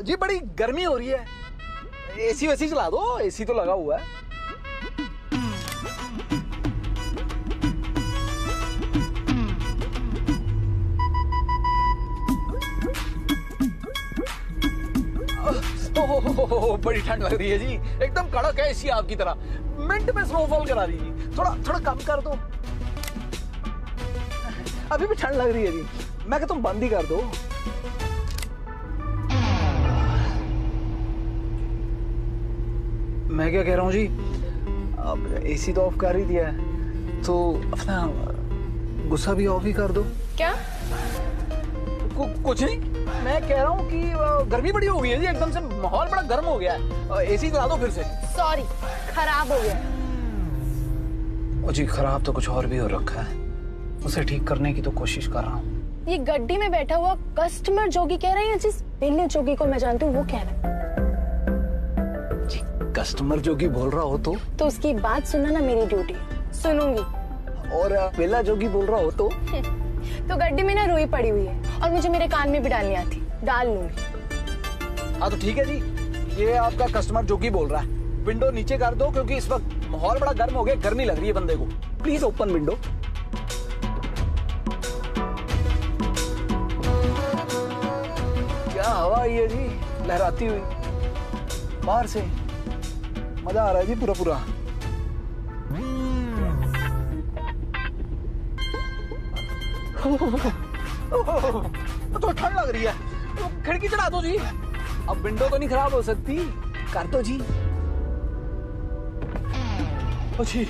जी बड़ी गर्मी हो रही है, एसी वैसी चला दो, एसी तो लगा हुआ है। बड़ी ठंड लग रही है जी, एकदम कड़क है एसी आपकी तरह, मिनट में स्नोफॉल करा रही है। थोड़ा थोड़ा कम कर दो, अभी भी ठंड लग रही है जी, मैं कहता हूँ बंद ही कर दो। मैं क्या कह रहा हूँ जी, अब एसी तो ऑफ कर ही दिया है, तो अपना गुस्सा भी ऑफ ही कर दो। क्या? कुछ नहीं, मैं कह रहा हूँ कि गर्मी बड़ी हो गई है जी, एकदम से माहौल बड़ा गर्म हो गया है, एसी चला दो फिर से। सॉरी, खराब हो गया। ओ जी, खराब तो कुछ और भी हो रखा है, उसे ठीक करने की तो कोशिश कर रहा हूँ। ये गड्डी में बैठा हुआ कस्टमर जोगी कह रहे हैं, जिस पहले जोगी को मैं जानती हूँ वो कह रहा है। कस्टमर जोगी बोल रहा हो तो उसकी बात सुनना ना मेरी ड्यूटी, सुनूंगी। और बेला जोगी बोल रहा हो तो गड्डी में ना रुई पड़ी हुई है और मुझे मेरे कान में भी डालनी आती, डाल लूंगी। हाँ तो ठीक है जी, ये आपका कस्टमर जोगी बोल रहा है, विंडो नीचे कर दो क्योंकि इस वक्त माहौल बड़ा गर्म हो गया, गर्मी लग रही है बंदे को। Please open window. क्या हवा आई है जी, लहराती हुई बाहर से, मजा आ रहा है जी पूरा पूरा। तो ठंड लग रही है, तो खिड़की चढ़ा दो जी। अब विंडो तो नहीं खराब हो सकती, कर दो जी। जी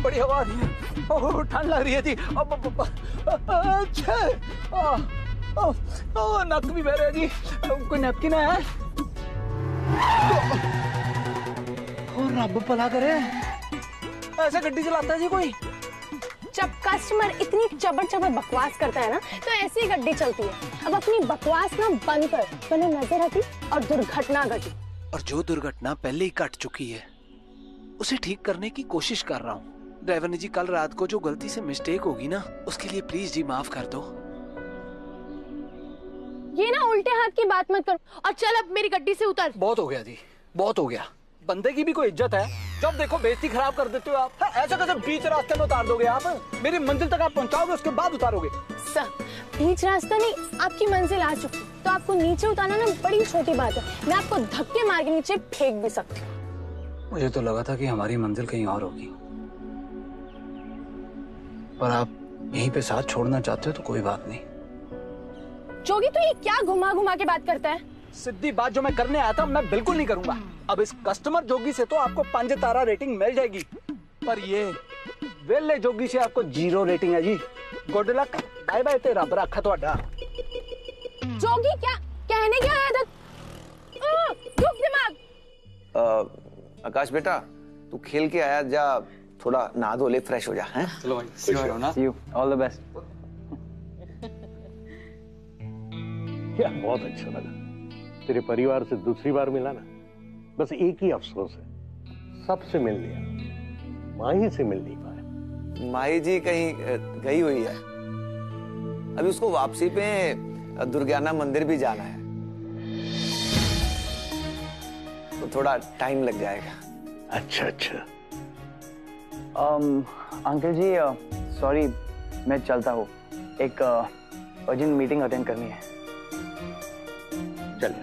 बड़ी हवा आ रही है, ठंड लग रही है जी। अच्छा, नक भी बह रहा है जी, कोई नैपकिन है? रब भला करे, ऐसे गड्डी चलाता है जी कोई? जब कस्टमर इतनी चबर बकवास करता है ना, तो ऐसी ही गड्डी चलती है। अब अपनी बकवास ना बंद कर, वरना नजर हटी और दुर्घटना घटी। और जो दुर्घटना पहले ही घट चुकी है, उसे ठीक करने की कोशिश कर रहा हूँ। ड्राइवर ने जी कल रात को जो गलती से मिस्टेक होगी ना, उसके लिए प्लीज जी माफ कर दो। ये ना उल्टे हाथ की बात मत करो, और चल अब मेरी गड्डी से उतर। बहुत हो गया जी, बहुत हो गया। बंदे की भी कोई इज्जत है, जब देखो बेइज्जती खराब कर देते हो आप। ऐसा कैसे बीच रास्ते में उतार दोगे आप? मेरी मंजिल तक आप पहुंचाओगे, उसके बाद उतारोगे। सर, बीच रास्ता नहीं, आपकी मंजिल आ चुकी, तो आपको नीचे उतारना ना बड़ी छोटी बात है। मैं आपको धक्के मार के नीचे फेंक भी सकती हूँ। मुझे तो लगा था कि हमारी मंजिल कहीं और होगी, पर आप यहीं पे साथ छोड़ना चाहते हो तो कोई बात नहीं। जोगी तो ये क्या घुमा घुमा के बात करता है? सीधी बात जो मैं करने आया था मैं बिल्कुल नहीं करूंगा। अब इस कस्टमर जोगी से तो आपको 5 तारा रेटिंग मिल जाएगी, पर ये वेले जोगी से आपको 0 रेटिंग है जी। गुड लक, बाय बाय, ते रब रखा तुहाडा। जोगी क्या कहने क्या है? दुख दिमाग। आकाश बेटा, तू खेल के आया, जा थोड़ा नहा धो ले, फ्रेश हो जा। हैं? चलो भाई, सी यू, ऑल द बेस्ट। क्या बहुत अच्छा लगा, तेरे परिवार से दूसरी बार मिला ना। बस एक ही अफसोस है, सबसे मिल लिया, माही से मिल नहीं पाया। माही जी कहीं गई हुई है, अभी उसको वापसी पे दुर्गाना मंदिर भी जाना है, तो थोड़ा टाइम लग जाएगा। अच्छा अच्छा। अंकल जी सॉरी, मैं चलता हूँ, एक अर्जेंट मीटिंग अटेंड करनी है। चल,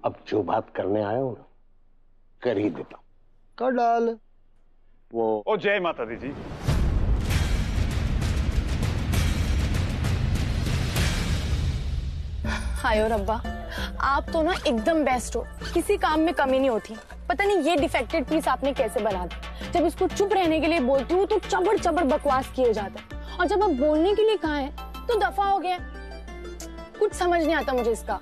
अब जो बात करने आया हूं ना, कर ही देता हूं। कर डाल वो। ओ जय माता दी जी। हायो रब्बा, आप तो ना एकदम बेस्ट हो, किसी काम में कमी नहीं होती। पता नहीं ये डिफेक्टेड पीस आपने कैसे बना दी। जब इसको चुप रहने के लिए बोलती हूँ तो चबर चबर बकवास किए जाता है, और जब आप बोलने के लिए कहा है तो दफा हो गया। कुछ समझ नहीं आता मुझे इसका।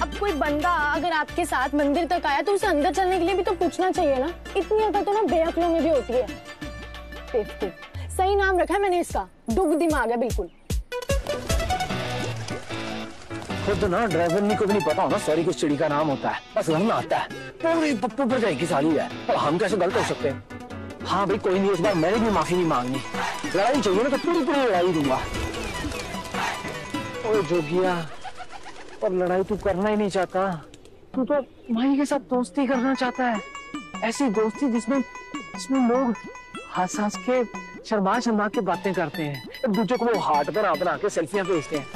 अब कोई बंदा अगर आपके साथ मंदिर तक आया तो उसे अंदर चलने के लिए भी तो पूछना चाहिए ना। इतनी अकल तो ना बेअक्लों में भी होती है। सही नाम रखा है मैंने इसका, दुग दिमाग है बिल्कुल। खुद ना ड्राइवर नहीं को भी नहीं पता हो ना सॉरी किस चिड़ी का नाम होता है, बस वरना आता है पूरी पप्पू पर जाएगी साली है, और हम कैसे गलत हो सकते हैं। हाँ भाई कोई नहीं, इस बार मैंने भी माफी नहीं मांगनी। लड़ाई चाहिए ना तो पूरी पूरी लड़ाई दूंगा। ओ जोगिया, पर लड़ाई तू करना ही नहीं चाहता। तू तो माही के साथ दोस्ती करना चाहता है, ऐसी दोस्ती जिसमें लोग हंस के शर्मा के बातें करते हैं, एक दूसरे को वो हार्ट बना के सेल्फियां भेजते हैं।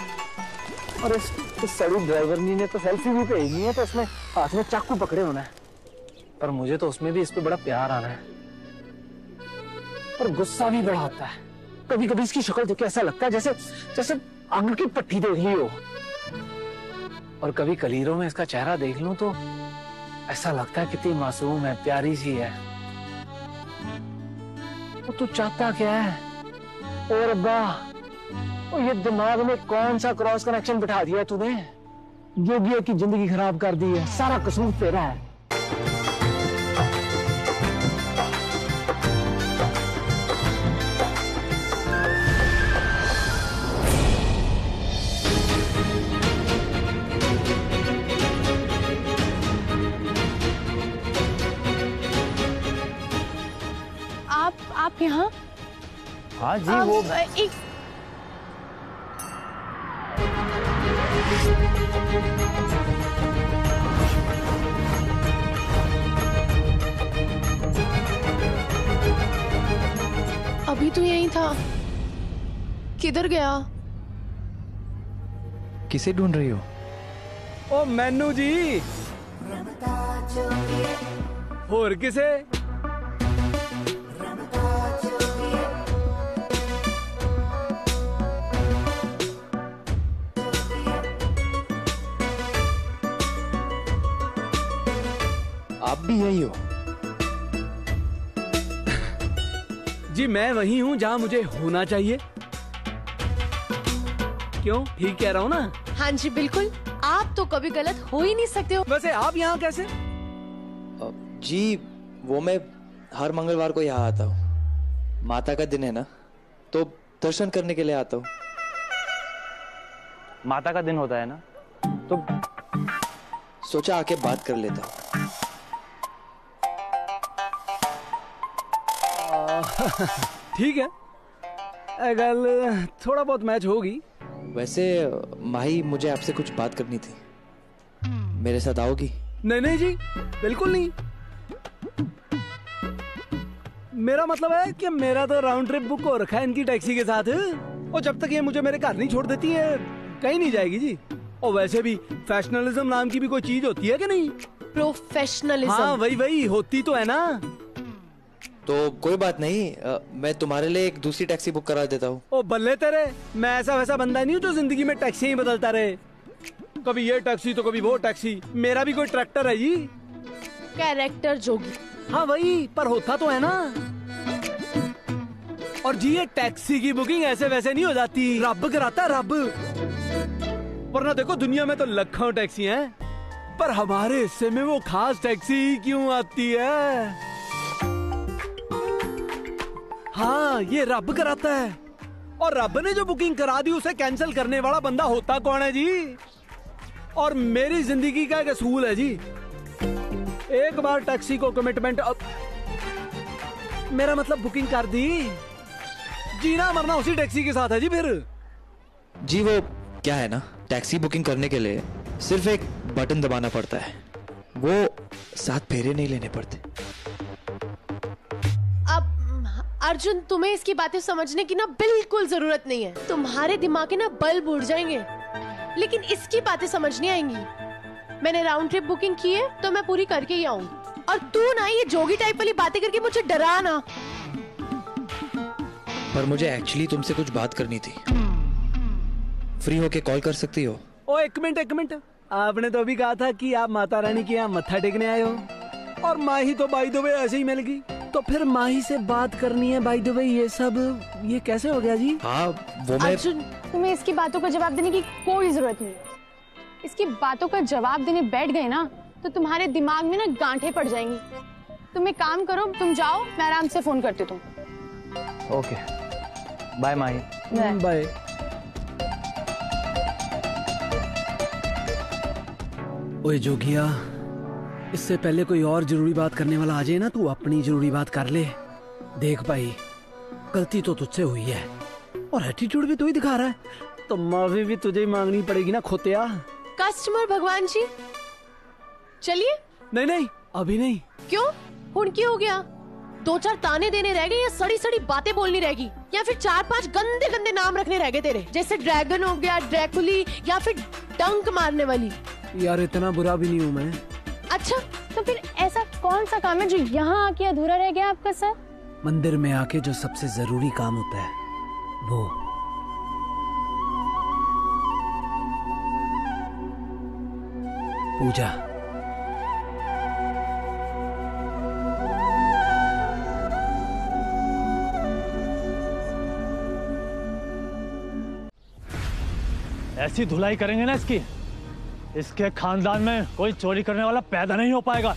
और इस सड़ी ड्राइवरनी ने तो सेल्फी भी भेजनी है तो उसमें हाथ में चाकू पकड़े होना है, पर मुझे तो उसमें भी इस पे बड़ा प्यार आ रहा है और गुस्सा भी बड़ा आता है। कभी कभी इसकी शक्ल देख के ऐसा लगता है जैसे आंगन की पट्टी देख ली हो, और कभी कलीरों में इसका चेहरा देख लूं तो ऐसा लगता है कितनी मासूम है, प्यारी सी है। वो तू चाहता क्या है? और अब्बा, और ये दिमाग में कौन सा क्रॉस कनेक्शन बिठा दिया तूने? योगिया की जिंदगी खराब कर दी है, सारा कसूर तेरा है। आप यहाँ? हाँ जी, वो एक अभी तो यही था, किधर गया? किसे ढूंढ रही हो? ओ मैनू जी, और किसे? आप भी यही हो? जी मैं वही हूँ जहाँ मुझे होना चाहिए। क्यों, ठीक कह रहा हूँ ना? हाँ जी बिल्कुल, आप तो कभी गलत हो ही नहीं सकते हो। वैसे आप यहाँ कैसे? जी वो मैं हर मंगलवार को यहाँ आता हूँ, माता का दिन है ना, तो दर्शन करने के लिए आता हूँ। माता का दिन होता है ना, तो सोचा आके बात कर लेता हूँ। ठीक है, अगर थोड़ा बहुत मैच होगी। वैसे माही, मुझे आपसे कुछ बात करनी थी, मेरे साथ आओगी? नहीं जी, बिल्कुल नहीं। मेरा मतलब है कि मेरा तो राउंड ट्रिप बुक हो रखा है इनकी टैक्सी के साथ, और जब तक ये मुझे मेरे घर नहीं छोड़ देती है कहीं नहीं जाएगी जी। और वैसे भी फैशनलिज्म नाम की भी कोई चीज होती है कि नहीं? प्रोफेशनलिज्म। हाँ वही होती तो है ना। तो कोई बात नहीं, मैं तुम्हारे लिए एक दूसरी टैक्सी बुक करा देता हूँ। ओ बल्ले तेरे, मैं ऐसा वैसा बंदा नहीं हूँ जो जिंदगी में टैक्सी ही बदलता रहे, कभी ये टैक्सी तो कभी वो टैक्सी। मेरा भी कोई ट्रैक्टर है जी। कैरेक्टर जोगी। हाँ वही, पर होता तो है ना। और जी ये टैक्सी की बुकिंग ऐसे वैसे नहीं हो जाती, रब कराता है रब। वरना देखो दुनिया में तो लाखों टैक्सी हैं, पर हमारे हिस्से में वो खास टैक्सी क्यों आती है? हाँ ये रब कराता है, और रब ने जो बुकिंग करा दी उसे कैंसिल करने वाला बंदा होता कौन है जी? और मेरी जिंदगी का एक असूल है जी, एक बार टैक्सी को कमिटमेंट, मेरा मतलब बुकिंग कर दी, जीना मरना उसी टैक्सी के साथ है जी। फिर जी वो क्या है ना, टैक्सी बुकिंग करने के लिए सिर्फ एक बटन दबाना पड़ता है, वो 7 फेरे नहीं लेने पड़ते। अब अर्जुन, तुम्हें इसकी बातें समझने की ना बिल्कुल जरूरत नहीं है। तुम्हारे दिमाग के ना बल्ब उड़ जाएंगे, लेकिन इसकी बातें समझ नहीं आएंगी। मैंने राउंड ट्रिप बुकिंग की है तो मैं पूरी करके ही आऊंगी। और तू ना ये जोगी टाइप वाली बातें करके मुझे डरा ना। पर मुझे एक्चुअली तुमसे कुछ बात करनी थी, फ्री होके कॉल कर सकती हो? ओ एक मिनट, आपने तो अभी कहा था कि आप माता रानी के यहाँ मत्था टेकने आए हो, और माही तो बाय द वे ऐसे ही मिल गई, तो फिर माही से बात करनी है बाय द वे, ये सब ये कैसे हो गया जी? हाँ वो मैं अर्जुन, तुम्हें इसकी बातों का जवाब देने की कोई जरूरत नहीं है। इसकी बातों का जवाब देने बैठ गए ना तो तुम्हारे दिमाग में ना गांठें पड़ जाएंगी। तुम एक काम करो, तुम जाओ, मैं आराम से फोन करती हूँ। ओके, बाय माही। बाय। ओए जोगिया, इससे पहले कोई और जरूरी बात करने वाला आ जाए ना, तू अपनी जरूरी बात कर ले। देख भाई, गलती तो तुझसे हुई है और एटीट्यूड भी तू ही दिखा रहा है, तो माफी भी तुझे ही मांगनी पड़ेगी ना खोतिया। कस्टमर भगवान जी, चलिए। नहीं नहीं, अभी नहीं। क्यों? हुन की हो गया? 2-4 ताने देने रह गए या सड़ी सड़ी बातें बोलनी रहेगी, या फिर 4-5 गंदे गंदे नाम रखने रह गए तेरे, जैसे ड्रैगन हो गया, ड्रैकुली, या फिर डंक मारने वाली। यार इतना बुरा भी नहीं हूँ मैं। अच्छा, तो फिर ऐसा कौन सा काम है जो यहाँ आके अधूरा रह गया आपका सर? मंदिर में आके जो सबसे जरूरी काम होता है वो। पूजा। ऐसी धुलाई करेंगे ना इसकी, इसके खानदान में कोई चोरी करने वाला पैदा नहीं हो पाएगा।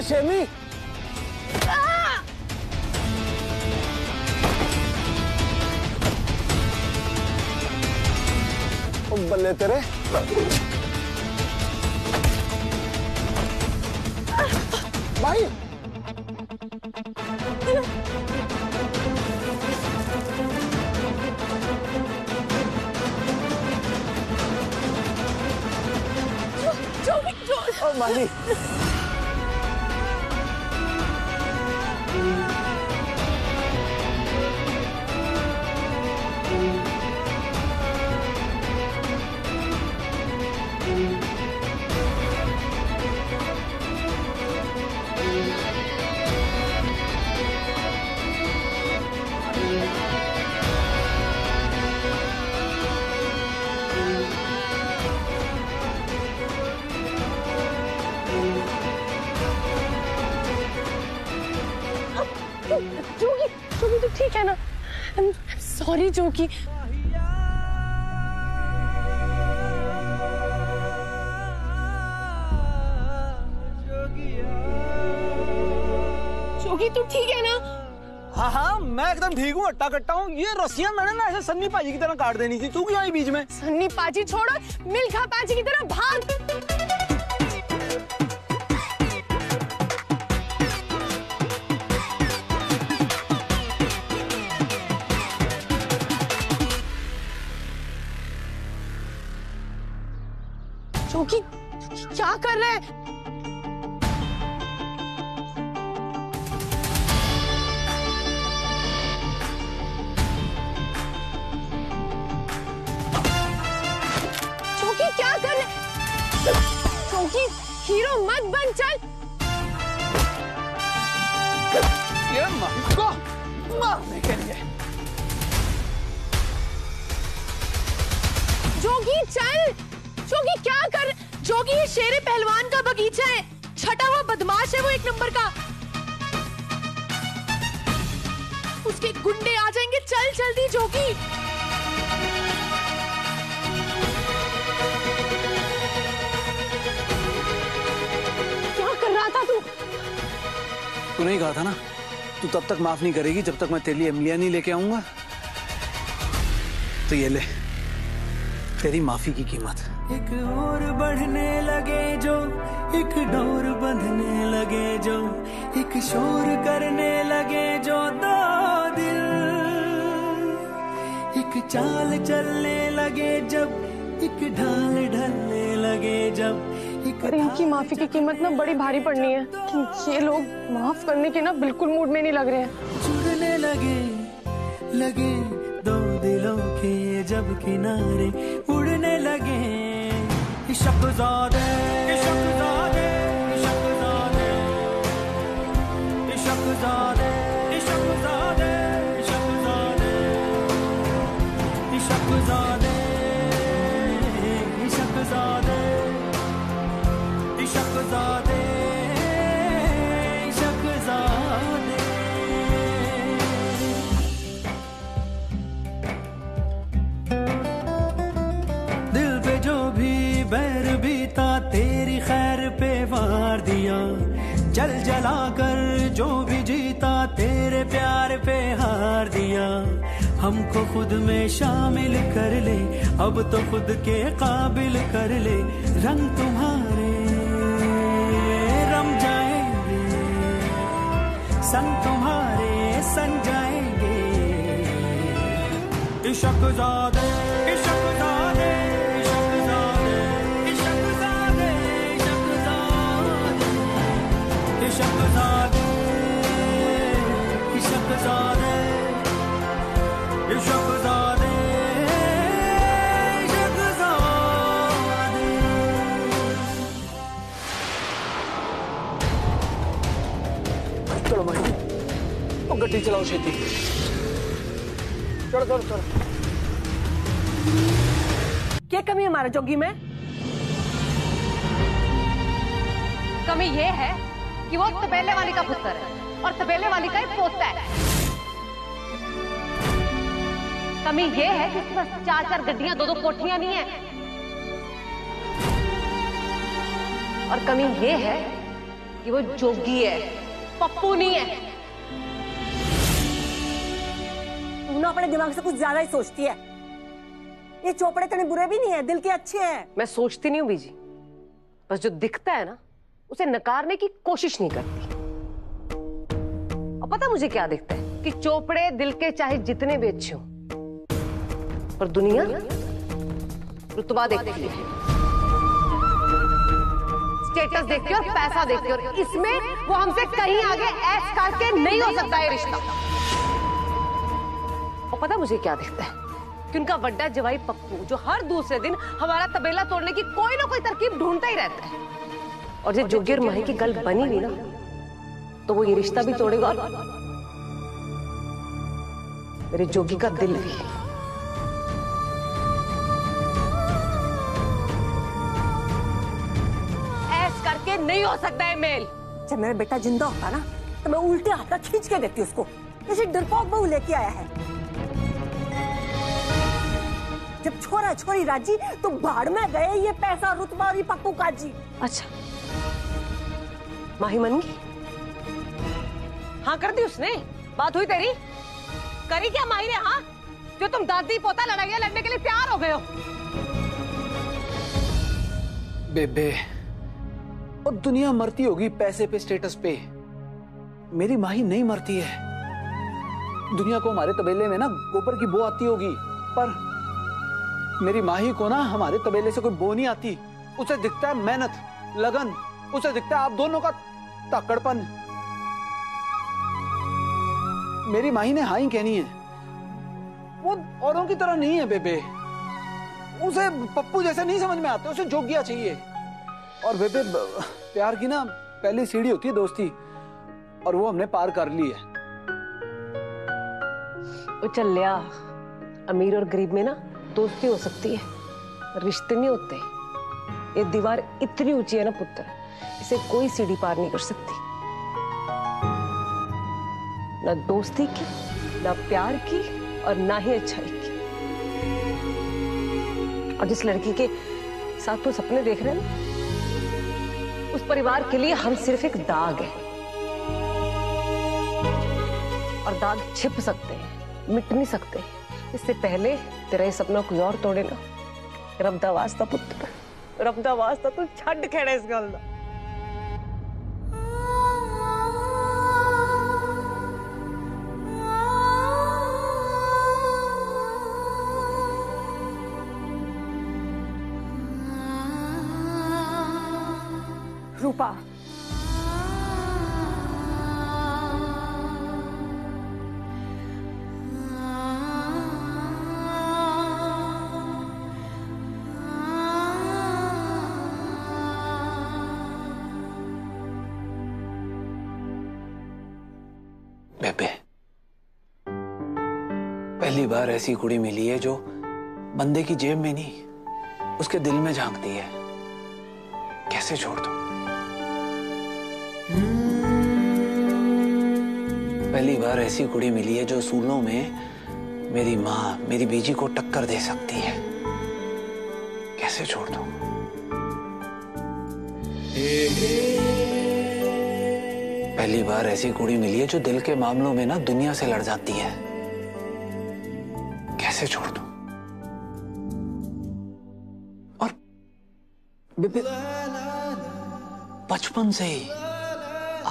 शेमी, बल्ले तेरे। भाई ओ माली, जोगी तो ठीक है ना? सॉरी जोगी। जोगी तो ठीक है ना? हाँ हाँ, मैं एकदम ठीक हूँ, अट्टा कट्टा हूँ। ये रस्सियां मैंने ना ऐसे सन्नी पाजी की तरह काट देनी थी। तू क्यों आई बीच में? सन्नी पाजी छोड़ो, मिल्खा पाजी की तरह भाग। जोगी क्या कर रहे हैं? जोगी क्या कर रहे? जोगी हीरो मत बन, चल। ये को मारने के लिए। जोगी चल। जोगी क्या कर? जोगी ये शेरे पहलवान का बगीचा है, छटा हुआ बदमाश है वो, एक नंबर का। उसके गुंडे आ जाएंगे, चल जल्दी जोगी। क्या कर रहा था तू? तूने ही कहा था ना, तू तब तक माफ नहीं करेगी जब तक मैं तेरे लिए इमलियां नहीं लेके आऊंगा। तो ये ले तेरी माफी की कीमत। एक और बढ़ने लगे जो, एक डोर बंधने लगे जो, एक शोर करने लगे जो दो दिल, एक चाल चलने लगे जब, एक ढाल ढलने लगे जब, पर इनकी माफी की कीमत ना बड़ी भारी पड़नी है, कि ये लोग माफ करने के ना बिल्कुल मूड में नहीं लग रहे हैं। जुड़ने लगे लगे दो दिलों के जब किनारे उड़ने लगे। इश्क़-ज़ादे, इश्क़-ज़ादे, इश्क़-ज़ादे, इश्क़-ज़ादे, इश्क़-ज़ादे, इश्क़-ज़ादे, इश्क़-ज़ादे, इश्क़-ज़ादे, इश्क़-ज़ादे, इश्क़-ज़ादे। दिल पे जो भी बैर बीता तेरे जल जला कर जो भी जीता तेरे प्यार पे हार दिया। हमको खुद में शामिल कर ले, अब तो खुद के काबिल कर ले। रंग तुम्हारे रम जाएंगे, संग तुम्हारे संग जाएंगे। इश्क ज़ादे इश्क ज़ादे इश्क ज़ादे इश्क ज़ादे इश्क ज़ादे इश्क ज़ादे इश्क ज़ादे इश्क ज़ादे। चलो भाई, तो गड्डी चलाओ छेती। चलो चलो चलो। क्या कमी है हमारे जोगी में? कमी ये है कि वो तबेले वाली का पुत्र है और तबेले वाली का ही पोता है। कमी ये है कि उसके पास 4-4 गड्डियां 2-2 कोठियां नहीं है। और कमी ये है कि वो जोगी है, पप्पू नहीं है। तू ना अपने दिमाग से कुछ ज्यादा ही सोचती है। ये चोपड़े इतने बुरे भी नहीं है, दिल के अच्छे हैं। मैं सोचती नहीं हूँ बीजी, बस जो दिखता है ना उसे नकारने की कोशिश नहीं करती। और पता मुझे क्या दिखता है कि चोपड़े दिल के चाहे जितने भी अच्छे हों, पर दुनिया रुतबा देखती है, स्टेटस देखती है और पैसा देखती है। और इसमें वो हमसे कहीं आगे ऐश करके नहीं हो सकता ये रिश्ता। और पता मुझे क्या दिखता है कि उनका वड्डा जवाई पप्पू जो हर दूसरे दिन हमारा तबेला तोड़ने की कोई ना कोई तरकीब ढूंढता ही रहता है। और जब जोगी और माही की गल बनी हुई ना, तो वो ये रिश्ता भी तोड़ेगा और मेरे जोगी का दिल भी। ऐश करके नहीं हो सकता है मेल। जब मेरा बेटा जिंदा होता ना तो मैं उल्टे हाथ खींच के देती उसको, जैसे डरपोक बहू लेके आया है। जब छोरा छोरी राजी तो भाड़ में गए ये पैसा रुतबा और ये पप्पू काजी। अच्छा, माही मन गई? हाँ कर दी उसने? बात हुई तेरी? करी क्या माही ने? हाँ, जो तुम दादी पोता लड़ाइयां लड़ने के लिए तैयार हो गए हो। बेबे, और दुनिया मरती होगी पैसे पे, स्टेटस पे। मेरी माही नहीं मरती है। दुनिया को हमारे तबेले में ना गोबर की बो आती होगी, पर मेरी माही को ना हमारे तबेले से कोई बो नहीं आती। उसे दिखता है मेहनत, लगन, उसे दिखता है आप दोनों का ताकड़पन। मेरी माही ने हाँ ही कहनी है। वो औरों की तरह नहीं है बेबे। उसे पप्पू जैसे नहीं समझ में आते, उसे जोगिया चाहिए। और बेबे, प्यार की ना पहली सीढ़ी होती है दोस्ती, और वो हमने पार कर ली है। ओ चल लिया, अमीर और गरीब में ना दोस्ती हो सकती है, रिश्ते नहीं होते। ये दीवार इतनी ऊंची है ना पुत्र, इसे कोई सीढ़ी पार नहीं कर सकती। ना दोस्ती की, ना प्यार की, और ना ही अच्छाई की। और जिस लड़की के साथ तो सपने देख रहे हैं ना, उस परिवार के लिए हम सिर्फ एक दाग है। और दाग छिप सकते हैं, मिट नहीं सकते। इससे पहले तेरा ये सपना कोई और तोड़े ना, रब्दा वास्ता पुत्र, रब्दा वास्ता तू छड़ खेड़ा इस गल दा। रूपा, बेबे, पहली बार ऐसी कुड़ी मिली है जो बंदे की जेब में नहीं, उसके दिल में झांकती है। कैसे छोड़ दूं? पहली बार ऐसी कुड़ी मिली है जो सूलों में मेरी माँ, मेरी बीजी को टक्कर दे सकती है। कैसे छोड़ दूं? पहली बार ऐसी कुड़ी मिली है जो दिल के मामलों में ना दुनिया से लड़ जाती है। कैसे छोड़ दूं? और बचपन से ही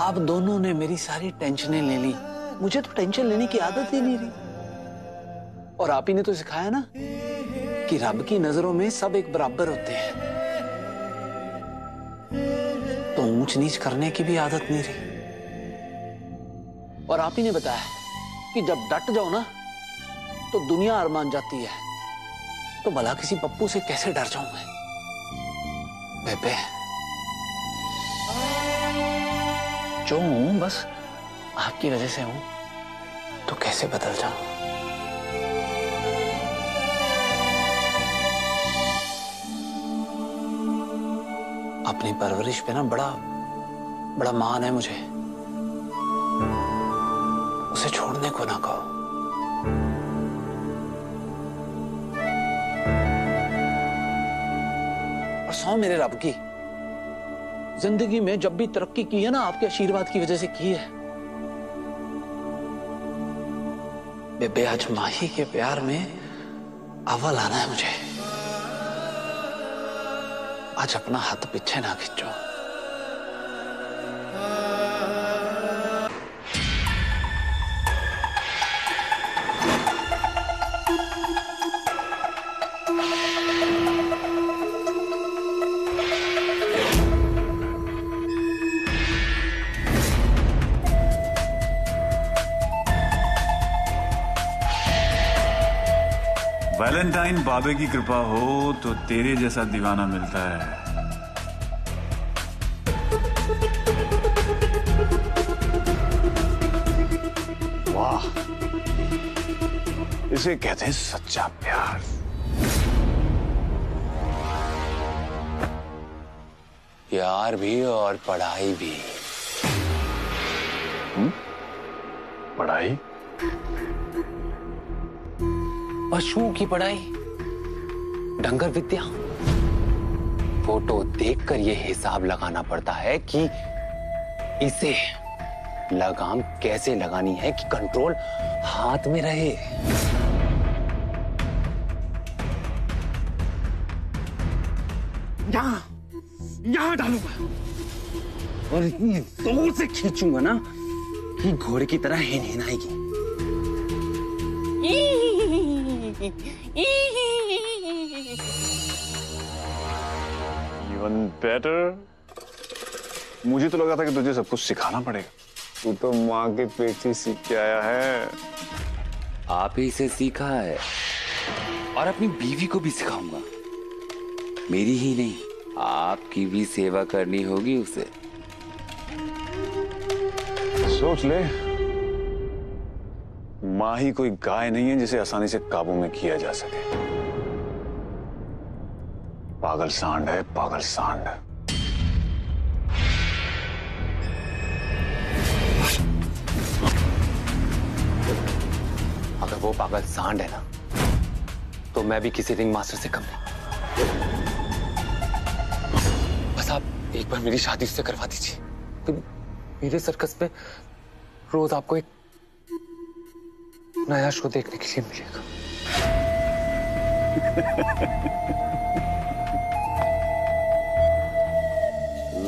आप दोनों ने मेरी सारी टेंशनें ले ली। मुझे तो टेंशन लेने की आदत ही नहीं रही। और आप ही ने तो सिखाया ना कि रब की नजरों में सब एक बराबर होते हैं। तो ऊंच नीच करने की भी आदत नहीं रही। और आप ही ने बताया कि जब डट जाओ ना तो दुनिया हार मान जाती है। तो भला किसी पप्पू से कैसे डर जाऊं मैं? बेबे, जो हूं बस आपकी वजह से हूं, तो कैसे बदल जाऊं? अपनी परवरिश पे ना बड़ा मान है मुझे। उसे छोड़ने को ना कहो। और सौ मेरे रब की, जिंदगी में जब भी तरक्की की है ना आपके आशीर्वाद की वजह से की है। बेबे, आज माही के प्यार में अव्वल आना है मुझे। आज अपना हाथ पीछे ना खींचो। वैलेंटाइन बाबे की कृपा हो तो तेरे जैसा दीवाना मिलता है। वाह, इसे कहते हैं सच्चा प्यार। प्यार भी और पढ़ाई भी। पढ़ाई? पशुओं की पढ़ाई, डंगर विद्या। फोटो देखकर यह हिसाब लगाना पड़ता है कि इसे लगाम कैसे लगानी है कि कंट्रोल हाथ में रहे। यहां डालूंगा और इतनी जोर से खींचूंगा ना कि घोड़े की तरह हिन आएगी। Even better। मुझे तो लगा था कि तुझे सब कुछ सिखाना पड़ेगा। तू तो माँ के पेट से सीख के आया है। आप ही से सीखा है और अपनी बीवी को भी सिखाऊंगा। मेरी ही नहीं, आपकी भी सेवा करनी होगी उसे। सोच ले, माँ ही कोई गाय नहीं है जिसे आसानी से काबू में किया जा सके। पागल सांड है, पागल सांड। अगर वो पागल सांड है ना, तो मैं भी किसी रिंग मास्टर से कम नहीं। बस आप एक बार मेरी शादी से करवा दीजिए, तो मेरे सर्कस में रोज आपको एक नया शो देखने के लिए मिलेगा।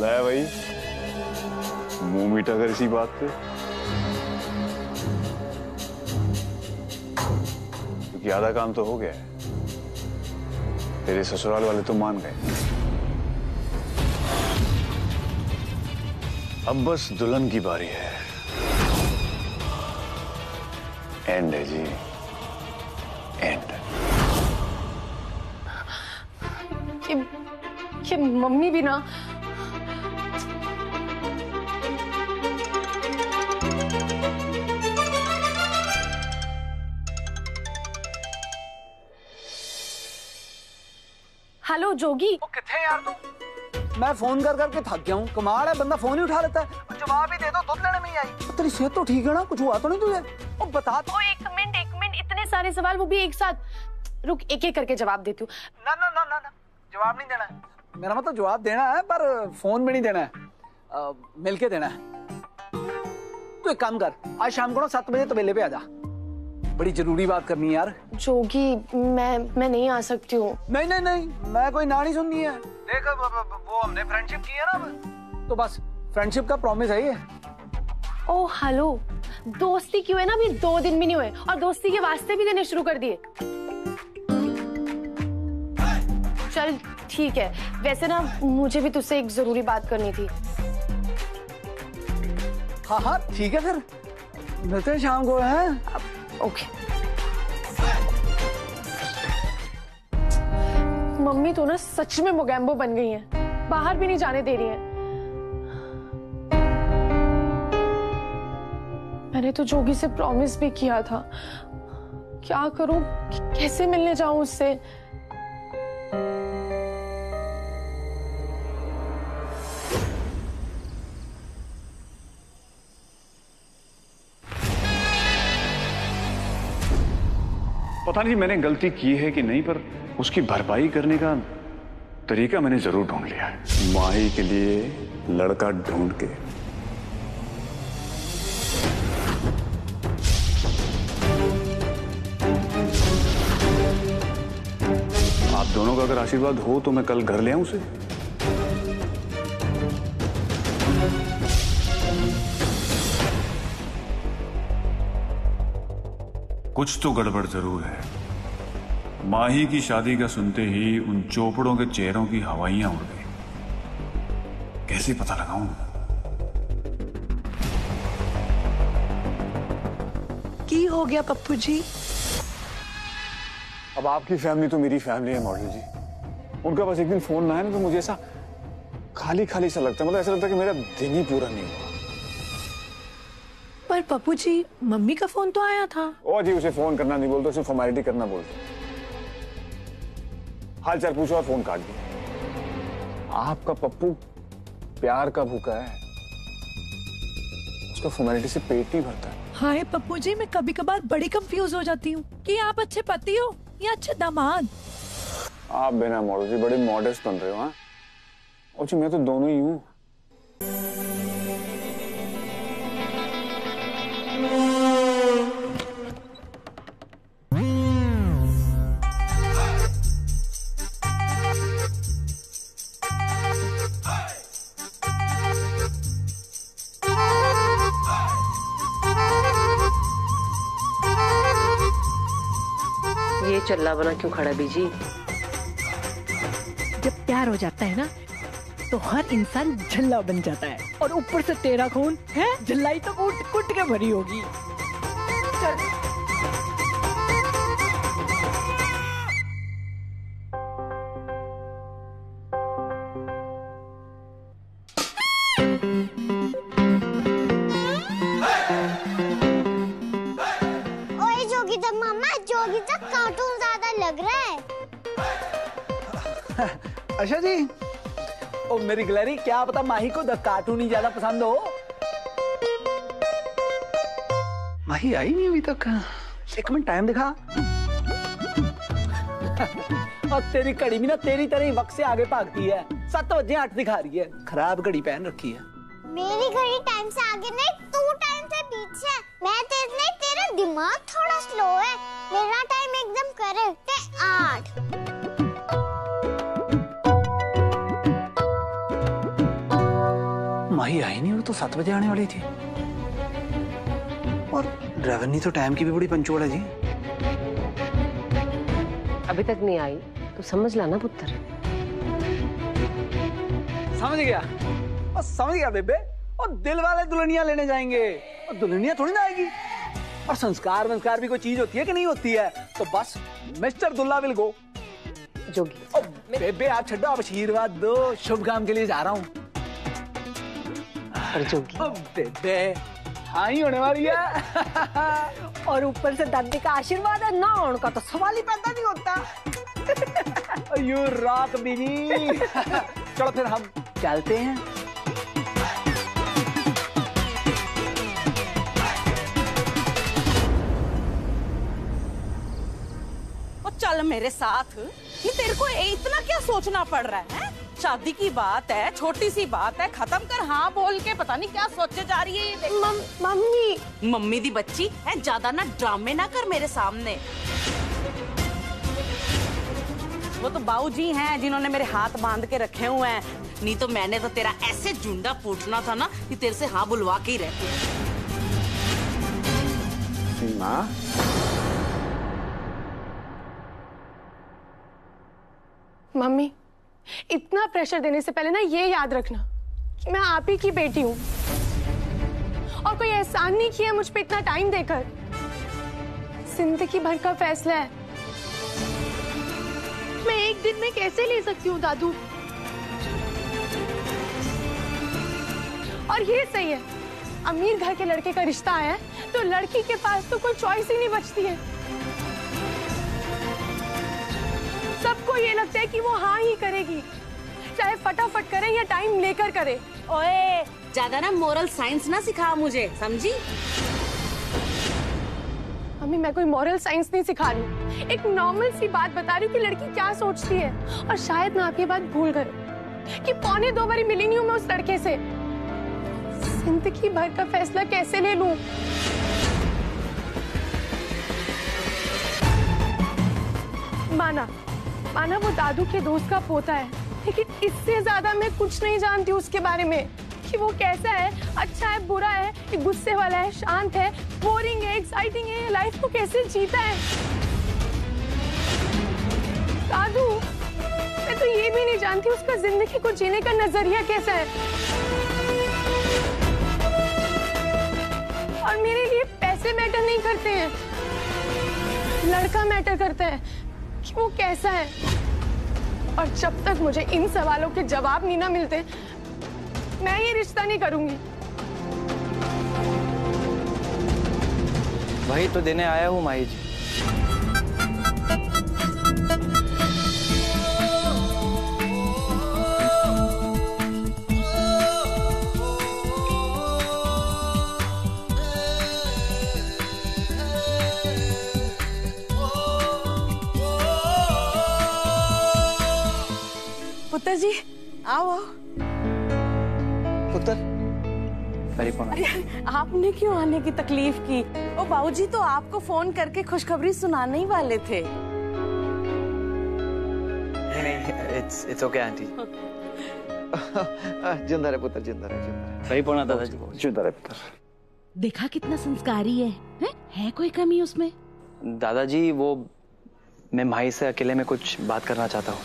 ले भाई, मुंह मीठा कर इसी बात पे, क्योंकि आधा काम तो हो गया है। तेरे ससुराल वाले तो मान गए। अब बस दुल्हन की बारी है। एंड है जी, एंड। कि मम्मी भी ना। हेलो जोगी। वो किथे यार तू? मैं फोन कर करके थक गया हूँ। कमाल है, बंदा फोन ही उठा लेता है। जवाब ही दे दो, दूध लेने में ही आई। तेरी सेहत तो ठीक है ना? कुछ हुआ तो नहीं तुझे? ओ बता तो। एक मिनट, इतने सारे सवाल, वो भी एक साथ। रुक, एक एक करके जवाब देती हूँ। ना ना ना ना ना, जवाब नहीं देना है। मेरा मतलब जवाब देना है पर फोन में नहीं देना है, मिलके देना है। तू एक काम कर, आज शाम को ना 7 बजे तबेले पे आ जा, बड़ी जरूरी बात करनी है यार। जोगी मैं नहीं आ सकती हूँ। नहीं, मैं कोई ना नहीं सुननी है। देख वो हमने फ्रेंडशिप की है ना, तो बस फ्रेंडशिप का प्रॉमिस है ये। ओ हेलो, दोस्ती क्यों है ना, अभी 2 दिन भी नहीं हुए और दोस्ती के वास्ते भी देने शुरू कर दिए। चल ठीक है, वैसे ना मुझे भी तुझसे एक जरूरी बात करनी थी। हाँ ठीक है, फिर मिलते हैं शाम को, है? ओके। मम्मी तो ना सच में मोगैम्बो बन गई हैं, बाहर भी नहीं जाने दे रही हैं। मैंने तो जोगी से प्रॉमिस भी किया था, क्या करूं, कैसे मिलने जाऊं उससे? पता नहीं मैंने गलती की है कि नहीं, पर उसकी भरपाई करने का तरीका मैंने जरूर ढूंढ लिया है। माही के लिए लड़का ढूंढ के आप दोनों का अगर आशीर्वाद हो तो मैं कल घर ले आऊं उसे। कुछ तो गड़बड़ जरूर है। माही की शादी का सुनते ही उन चोपड़ों के चेहरों की हवाइयां उड़ गई। कैसे पता लगाऊं? की हो गया पप्पू जी? अब आपकी फैमिली तो मेरी फैमिली है मॉडल जी। उनका बस एक दिन फोन ना है ना तो मुझे ऐसा खाली खाली सा लगता है, मतलब ऐसा लगता है कि मेरा दिन ही पूरा नहीं हुआ। पर पप्पू जी, मम्मी का फोन तो आया था। ओ जी, उसे फोन करना नहीं बोलते, उसे फॉर्मेलिटी करना बोलते। हाल चाल पूछो और फोन काट दिया। आपका पप्पू प्यार का भूखा है, उसका फॉर्मेलिटी से पेट नहीं भरता है। हाय पप्पू जी, मैं कभी कभार बड़ी कंफ्यूज हो जाती हूँ कि आप अच्छे पति हो या अच्छे दामाद। आप बिना मॉडल जी बड़े मॉडेस्ट बन रहे हो। हाँ और जी, मैं तो दोनों ही हूँ। ये चल्ला बना क्यों खड़ा बीजी? जब प्यार हो जाता है ना तो हर इंसान झल्ला बन जाता है, और ऊपर से तेरा खून है, झल्लाई तो कूट कूट के भरी होगी। चल। ओए जोगी तो मामा, जोगी तो कार्टून ज्यादा लग रहा है। अच्छा जी, ओ मेरी गिलहरी, क्या पता माही को द कार्टून ही ज्यादा पसंद हो। माही आई नहीं अभी तक, 1 मिनट टाइम दिखा। और तेरी घड़ी भी ना तेरी तरह ही वक्त से आगे भागती है, 7 बजे 8 दिखा रही है। खराब घड़ी पहन रखी है। मेरी घड़ी टाइम से आगे नहीं, तू टाइम से पीछे। मैं तेरे नहीं, तेरा दिमाग थोड़ा स्लो है। मेरा टाइम एकदम करेक्ट है, 8। माही आई नहीं, वो तो 7 बजे आने वाली थी। और ड्राइवर नहीं तो टाइम की भी बड़ी पंचुअल है जी। अभी तक नहीं आई तो समझ ला ना पुत्र। समझ गया, और समझ गया बेबे। और दिल वाले दुल्हनिया लेने जाएंगे, और दुल्हनिया थोड़ी ना आएगी। और संस्कार भी कोई चीज होती है कि नहीं होती है? तो बस मिस्टर दुल्ला विल गो। जोगी बेबे आप छड्डो, आप आशीर्वाद दो, शुभ काम के लिए जा रहा हूँ। बेबे हाँ ही होने वाली है। और ऊपर से दादी का आशीर्वाद है ना, उनका तो सवाल ही पैदा नहीं होता। यू रॉक बीनी। चलो फिर हम चलते हैं। और चल मेरे साथ। ये तेरे को इतना क्या सोचना पड़ रहा है? शादी की बात है, छोटी सी बात है, खत्म कर। हाँ बोल के पता नहीं क्या सोचे जा रही है ये देख। मम्मी मम्मी दी बच्ची है, ज्यादा ना ड्रामे ना कर मेरे सामने। वो तो बाऊजी हैं जिन्होंने मेरे हाथ बांध के रखे हुए हैं, नहीं तो मैंने तो तेरा ऐसे झुंडा पूछना था ना कि तेरे से हाँ बुलवा के ही रहती। सीमा, मम्मी इतना प्रेशर देने से पहले ना ये याद रखना कि मैं आप ही की बेटी हूँ और कोई एहसान नहीं किया मुझ पे इतना टाइम देकर। जिंदगी भर का फैसला है। मैं एक दिन में कैसे ले सकती हूँ दादू? और ये सही है, अमीर घर के लड़के का रिश्ता आया है तो लड़की के पास तो कोई चॉइस ही नहीं बचती है। सबको ये लगता है कि वो हाँ ही करेगी, चाहे फटाफट करे या टाइम लेकर करे। ओए, ज्यादा ना मोरल साइंस ना सिखा मुझे, समझी? मम्मी मैं कोई मॉरल साइंस नहीं सिखा रही, एक नॉर्मल सी बात बता रही हूँ कि लड़की क्या सोचती है। और शायद ना आप ये बात भूल गए कि 1.25 बारी मिली नहीं हूँ मैं उस लड़के से। जिंदगी भर का फैसला कैसे ले लूं? माना वो दादू के दोस्त का पोता है, लेकिन इससे ज्यादा मैं कुछ नहीं जानती उसके बारे में कि वो कैसा है, अच्छा है, बुरा है, गुस्से वाला है, शांत है, बोरिंग है, एक्साइटिंग है, लाइफ को कैसे जीता है। दादू, मैं तो ये भी नहीं जानती उसका जिंदगी को जीने का नजरिया कैसा है। और मेरे लिए पैसे मैटर नहीं करते हैं, लड़का मैटर करता है कि वो कैसा है। और जब तक मुझे इन सवालों के जवाब नहीं ना मिलते, मैं ये रिश्ता नहीं करूंगी। वही तो देने आया हूँ माही जी। पुत्र जी आओ आओ। पुत्र, अरे आपने क्यों आने की तकलीफ की? ओ बाबूजी तो आपको फोन करके खुशखबरी सुनाने ही वाले थे। नहीं, it's okay आंटी। जिंदा रहे पुत्र, जिंदा रहे, जिंदा रहे। सही पौना दादाजी, जिंदा रहे पुत्र। देखा कितना संस्कारी है कोई कमी उसमें? दादाजी वो मैं माही से अकेले में कुछ बात करना चाहता हूँ।